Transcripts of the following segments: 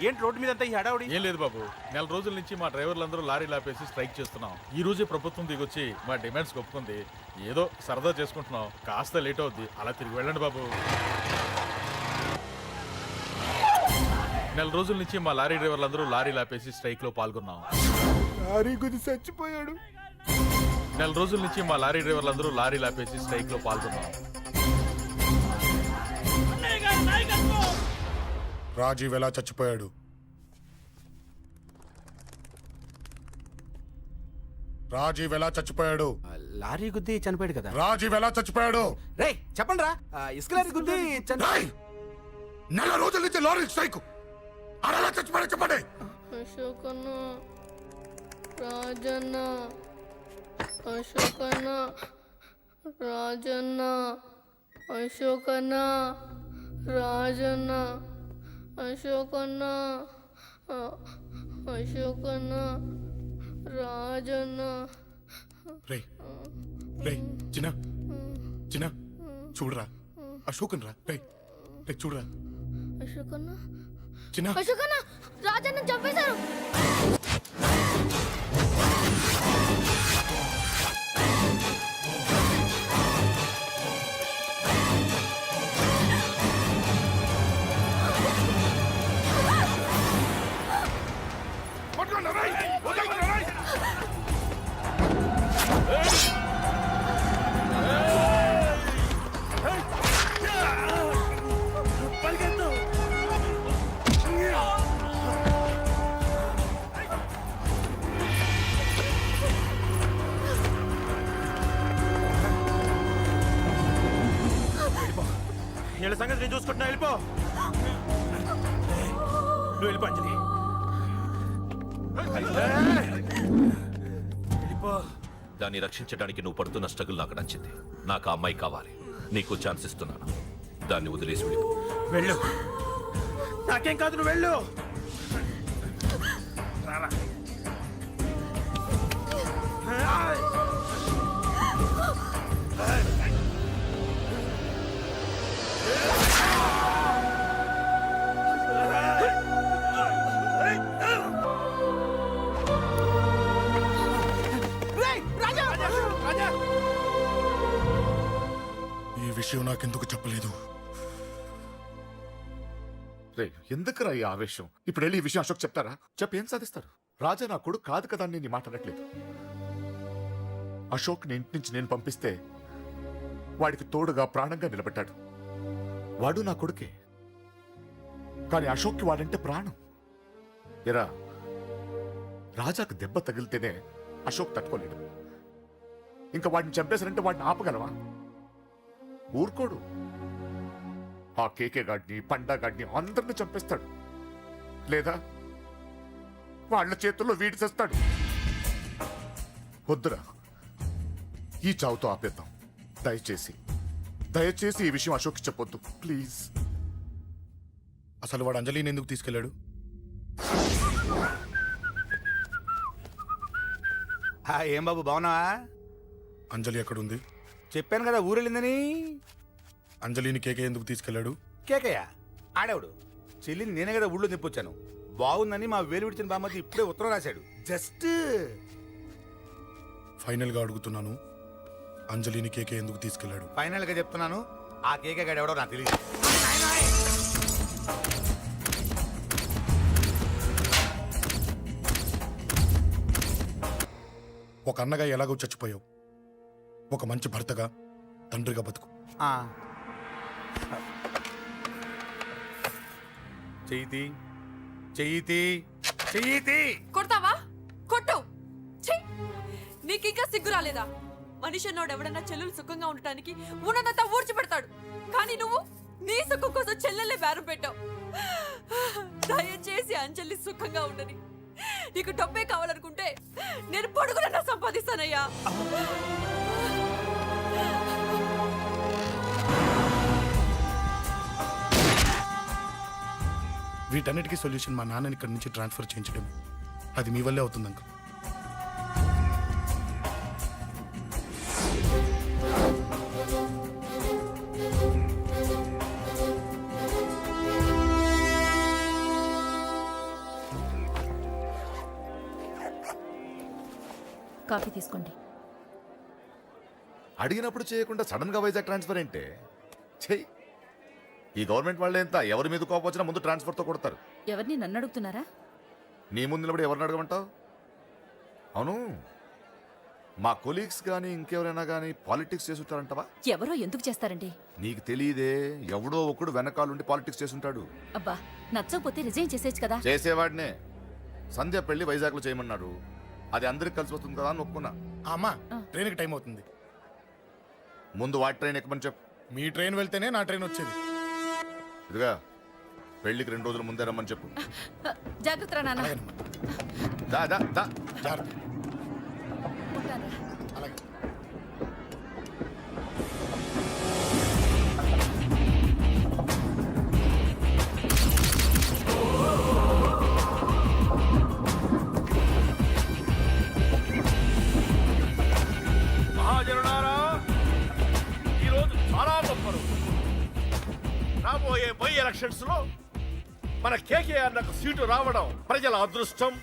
ఏంటి రోడ్డు మీద అంతా ఈ హడావుడి? ఏం లేదు బాబు, నెల రోజుల నుంచి మా డ్రైవర్లందరూ లారీలు ఆపేసి స్ట్రైక్ చేస్తున్నాం. ఈ రోజే ప్రభుత్వం దిగొచ్చి మా డిమాండ్స్ ఒప్పుకుంది. ఏదో సరదా చేసుకుంటున్నాం, కాస్త లేట్ అవుద్ది, అలా తిరిగి వెళ్ళండి బాబు. నెల రోజుల నుంచి మా లారీ డ్రైవర్లందరూ లారీలు ఆపేసి స్ట్రైక్ లో పాల్గొన్నాం. లారీ గుద్ది చచ్చిపోయాడు. నెల రోజుల నుంచి మా లారీ డ్రైవర్లందరూ లారీలు ఆపేసి స్ట్రైక్ లో పాల్గొన్నాం. రాజీవ్ ఎలా చచ్చిపోయాడు? రాజీవ్ ఎలా చచ్చిపోయాడు? లారీ గుద్ది చనిపోయాడు కదా. రాజీవ్ ఎలా చచ్చిపోయాడు? రే చెప్పండి రా. ఇసుక లారీ గుద్ది రేయ్! నెల రోజుల నుంచి లారీ స్ట్రైక్, అలా చచ్చిపోయాడు చెప్పండి. అశోకన్న, రాజన్న, అశోకన్న, రాజన్న, అశోకన్న, రాజన్న, అశోకన్న, అశోకన్న, రాజన్న. రేయ్ రేయ్ చిన్న చిన్న చూడరా, అశోకన్ రా. రేయ్ రేయ్ చూడరా అశోకన్న, చిన్న. అశోకన్న, రాజన్న చంపేశారు. వీళ్ళ సంగతి నేను చూసుకుంటున్నా. వెళ్ళిపో, నువ్వు వెళ్ళిపో అంజలి. వెళ్ళిపో. దాన్ని రక్షించడానికి నువ్వు పడుతున్న స్ట్రగుల్ నాకు నచ్చింది. నాకు ఆ అమ్మాయి కావాలి. నీకు ఛాన్స్ ఇస్తున్నాను. దాన్ని వదిలేసి వెళ్ళిపో. వెళ్ళు, నాకేం కాదు, నువ్వు వెళ్ళు. రారా. ఈ విషయం నాకెందుకు చెప్పలేదు? రే ఎందుకురా ఈ ఆవేశం? ఇప్పుడు వెళ్ళి ఈ విషయం అశోక్ చెప్తారా? చెప్పి ఏం సాధిస్తారు? రాజా నా కొడుకు కాదు కదా అని నేను మాట్లాడట్లేదు. అశోక్ ని ఇంటి నుంచి నేను పంపిస్తే వాడికి తోడుగా ప్రాణంగా నిలబడ్డాడు. వాడు నా కొడుకే, కానీ అశోక్కి వాడంటే ప్రాణం. ఎరా, రాజాకు దెబ్బ తగిలితేనే అశోక్ తట్టుకోలేడు. ఇంకా వాడిని చంపేశారంటే వాడిని ఆపగలవా? ఊరుకోడు. ఆ కేకే గాడిని, పండా గాడిని అందరిని చంపేస్తాడు, లేదా వాళ్ళ చేతుల్లో వీడి చేస్తాడు. వద్దురా, ఈ చావుతో ఆపేద్దాం. దయచేసి దయచేసి ఈ విషయం అశోక్కి చెప్పొద్దు ప్లీజ్. అసలు వాడు అంజలిని ఎందుకు తీసుకెళ్లాడు? ఏం బాబు బాగున్నావా? అంజలి ఎక్కడుంది? చెప్పాను కదా ఊరెళ్ళిందని. అంజలిని కేకే ఎందుకు తీసుకెళ్లాడు? కేకయ్య ఆడేవాడు. చెల్లిని నేనే కదా ఊళ్ళో నిప్పొచ్చాను. బాగుందని మా వేలు విడిచిన బామ్మది ఇప్పుడే ఉత్తరం రాశాడు. జస్ట్ ఫైనల్ గా అడుగుతున్నాను, అంజలిని కేకే ఎందుకు తీసుకెళ్లాడు? ఫైనల్ గా చెప్తున్నాను, ఆ కేకే గాడు ఎవడో నాకు తెలియదు. ఒక అన్నగా ఎలాగో చచ్చిపోయావు, ఒక మంచి భర్తగా, తండ్రిగా బతుకు. చెయ్యితి చెయ్యితి చెయ్యితి. కొడతావా? కొట్టు. నీకింకా సిగ్గు రాలేదా? మనిషి అన్నోడు ఎవడన్నా చెల్లెలు సుఖంగా ఉండటానికి ఉన్నదంతా ఊడ్చి పెడతాడు, కానీ నువ్వు నీ సుఖం కోసం చెల్లెలే బేరం పెట్టావు. దయచేసి అంజలి సుఖంగా ఉండని. నీకు డబ్బే కావాలనుకుంటే నేను పొడుగునన్నా సంపాదిస్తానయ్యా. వీటన్నిటికీ సొల్యూషన్ మా నాన్నని ఇక్కడి నుంచి ట్రాన్స్ఫర్ చేయించడం. అది మీ వల్లే అవుతుంది అంకుల్. కాఫీ తీసుకోండి. అడిగినప్పుడు చేయకుండా సడన్ గా వైజాగ్ ట్రాన్స్ఫర్ ఏంటే? చెయ్యి. ఈ గవర్నమెంట్ వాళ్ళే ఎంత ఎవరి మీద కోపం వచ్చినా ముందు ట్రాన్స్ఫర్తో కొడతారు. ఎవరిని నన్ను అడుగుతున్నారా? నీ ముందు నిలబడి ఎవరిని అడగమంటావు? అవును, మా కొలీగ్స్ కానీ ఇంకెవరైనా కానీ పాలిటిక్స్ చేసుంటారంటవా? ఎవరో ఎందుకు చేస్తారండి? నీకు తెలియదే, ఎవడో ఒకడు వెనకాలండి పాలిటిక్స్ చేసుంటాడు. అబ్బా, నచ్చకపోతే రిజైన్ చేసేచ్చు కదా. చేసేవాడినే. సంధ్య పెళ్లి వైజాగ్లో చేయమన్నాడు. అది అందరికి కలిసి వస్తుంది కదా అని ఒప్పుకున్నా. అమ్మా ట్రైన్కి టైం అవుతుంది. ముందు వాటి ట్రైన్ ఎక్కమని చెప్పు. మీ ట్రైన్ వెళ్తేనే నా ట్రైన్ వచ్చేది. ఇదిగా పెళ్లికి 2 రోజుల ముందే రమ్మని చెప్పు. జాగ్రత్త రా నాన్న. అలాగేనమ్మా. దా దా దా. జాగ్రత్త. ఉంటాను. అలాగే. మహాజనులారా, ఈరోజు చాలా గొప్ప రోజు. రాబోయే ఎలక్షన్స్ లో మన కేకేఆర్ నాకు సీటు రావడం ప్రజల అదృష్టం,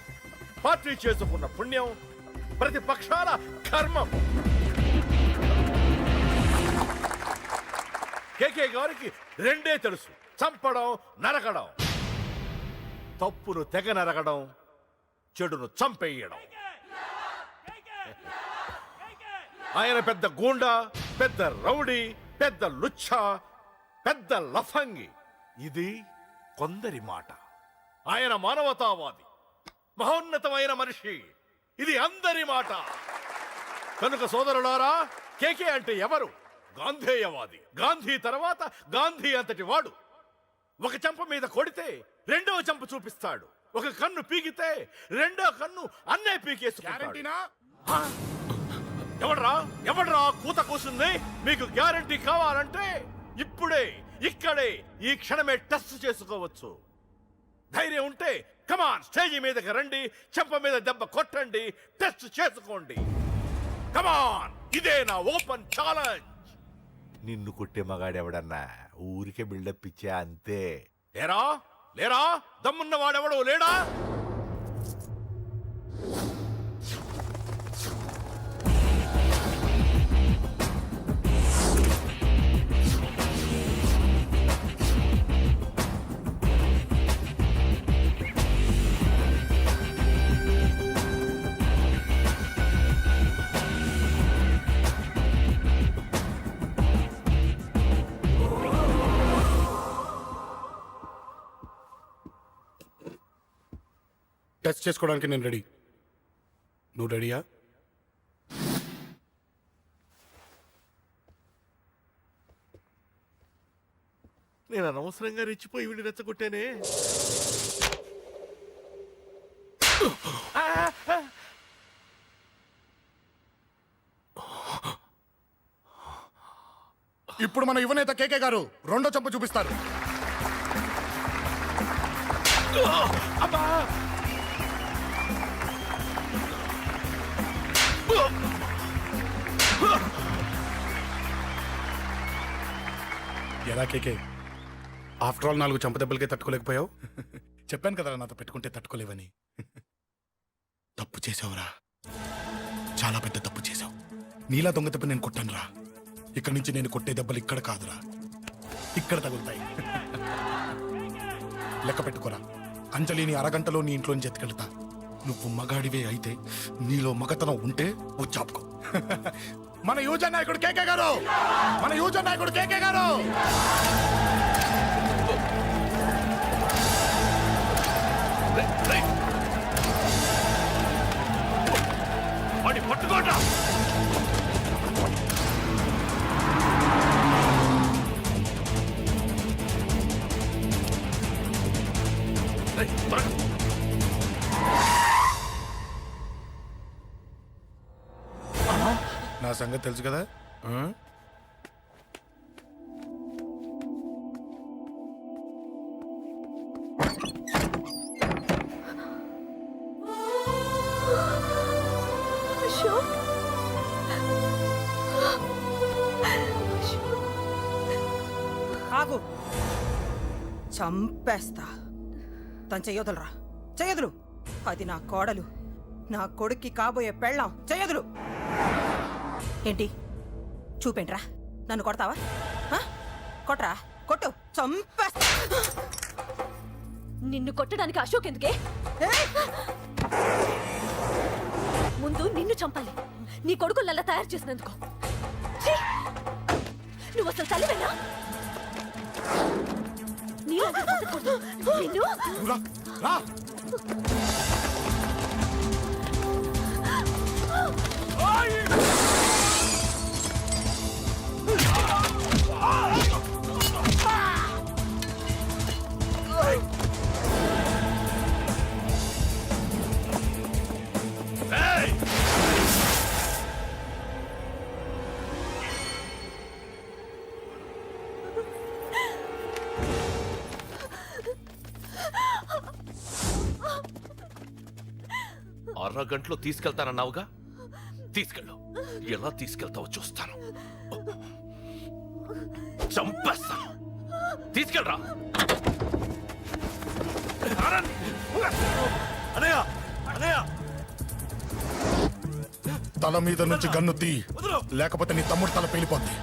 పార్టీ చేసుకున్న పుణ్యం, ప్రతిపక్షాల కర్మం. కేకే గారికి రెండే తెలుసు: చంపడం, నరకడం. తప్పును తెగ నరకడం, చెడును చంపేయడం. ఆయన పెద్ద గూండా, పెద్ద రౌడీ, పెద్ద లుచ్చ, పెద్ద లఫంగి. ఇది కొందరి మాట. ఆయన మానవతావాది, మహోన్నతమైన మనిషి. ఇది అందరి మాట. కనుక సోదరులారా, కేకే అంటే ఎవరు? గాంధేయవాది. గాంధీ తర్వాత గాంధీ అంతటి వాడు. ఒక చెంప మీద కొడితే రెండవ చెంప చూపిస్తాడు. ఒక కన్ను పీకితే రెండో కన్ను అన్నే పీకేసుకుంటాడు. గ్యారంటీనా? ఎవడ్రా కూత కూసింది? మీకు గ్యారంటీ కావాలంటే ఇప్పుడే, ఇక్కడే, ఈ క్షణమే టెస్ట్ చేసుకోవచ్చు. ధైర్యం ఉంటే కమాన్, స్టేజి మీదకి రండి, చెంప మీద దెబ్బ కొట్టండి, టెస్ట్ చేసుకోండి. కమాన్, ఇదే నా ఓపెన్ ఛాలెంజ్. నిన్ను కొట్టే మగాడెవడన్నా ఊరికే బిల్డప్ ఇచ్చా అంతే. లేరా దమ్మున్న వాడెవడో లేడా? టెస్ట్ చేసుకోవడానికి నేను రెడీ. నువ్వు రెడీయా? నేను అనవసరంగా రెచ్చిపోయి వీడిని రెచ్చగొట్టానే. ఇప్పుడు మన యువనేత కేకే గారు రెండో చంప చూపిస్తారు. ఎలా కేకే, ఆఫ్టర్ ఆల్ 4 చంప దెబ్బలకే తట్టుకోలేకపోయావు? చెప్పాను కదా నాతో పెట్టుకుంటే తట్టుకోలేవని. తప్పు చేసావురా, చాలా పెద్ద తప్పు చేసావు. నీలా దొంగ దెబ్బ నేను కొట్టానురా. ఇక్కడి నుంచి నేను కొట్టే దెబ్బలు ఇక్కడ కాదురా, ఇక్కడ తగులుతాయి. లెక్క పెట్టుకోరా, అంజలిని అరగంటలో నీ ఇంట్లోంచి ఎత్తుకెళ్తా. నువ్వు మగాడివే అయితే, నీలో మగతనం ఉంటే వచ్చాపుకో. మన యువజన నాయకుడు కేకే గారు, మన యువజన నాయకుడు కేకే గారు. పట్టుకోండి. నా సంగతి తెలుసు కదా. ఆగు, చంపేస్తా. తను చెయ్యొదలరా, చెయ్యదులు. అది నా కోడలు, నా కొడుక్కి కాబోయే పెళ్ళాం. చెయ్యదులు. ఏంటి చూపేంట్రా నన్ను కొడతావా ఆ? కొట్రా కొట్టు చంపేస్తా నిన్ను కొట్టడానికి అశోక్ ఎందుకే ముందు నిన్ను చంపాలి నీ కొడుకులల్లా తయారు చేసినందుకు ఛీ! నువ్వు అసలు తల్లివేనా నీలాంటి బతకూడదు. నిన్ను రా, రా. అరగంటలో తీసుకెళ్తానన్నావుగా తీసుకెళ్ళు ఎలా తీసుకెళ్తావో చూస్తాను చంపేస్తాను తీసుకెళ్ళరా అనయ్య అనయ్య తల మీద నుంచి గన్ను తీ లేకపోతే నీ తమ్ముడు తల పేలిపోద్ది.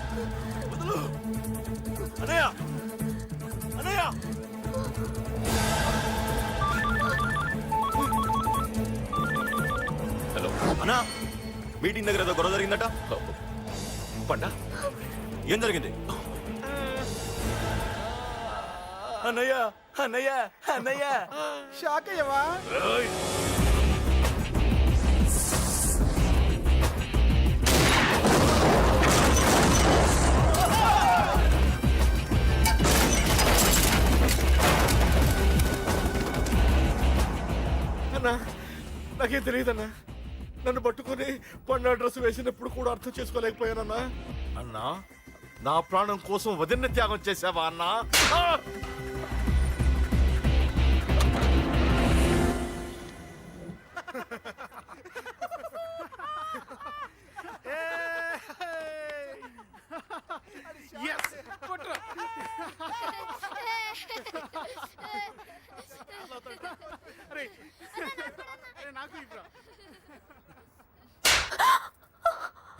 అనయ్య అనయ్య హలో అన్నా మీటింగ్ దగ్గర ఏదో గొడవ జరిగిందట పండా ఏం జరిగింది అన్నయ్య అన్నయ్య అన్నయ్య షాక్ అయ్యవా అన్నా నాకేం తెలియదన్నా నన్ను పట్టుకొని పండు డ్రెస్ వేసినప్పుడు కూడా అర్థం చేసుకోలేకపోయానన్నా అన్నా నా ప్రాణం కోసం వదిన త్యాగం చేసావా అన్నా ఆ!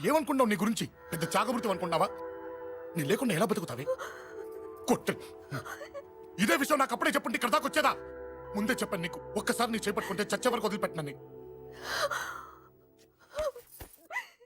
ఏమనుకున్నావు నీ గురించి? పెద్ద చాగమృతం అనుకున్నావా? నీ లేకుండా ఎలా బతుకుతావే? కొట్టు. ఇదే విషయం నాకు అప్పుడే చెప్పండి, ఇక్కడ దాకా వచ్చేదా? ముందే చెప్పాను నీకు, ఒక్కసారి నీ చేపట్టుకుంటే చచ్చే వరకు వదిలిపెట్టినా నీకు.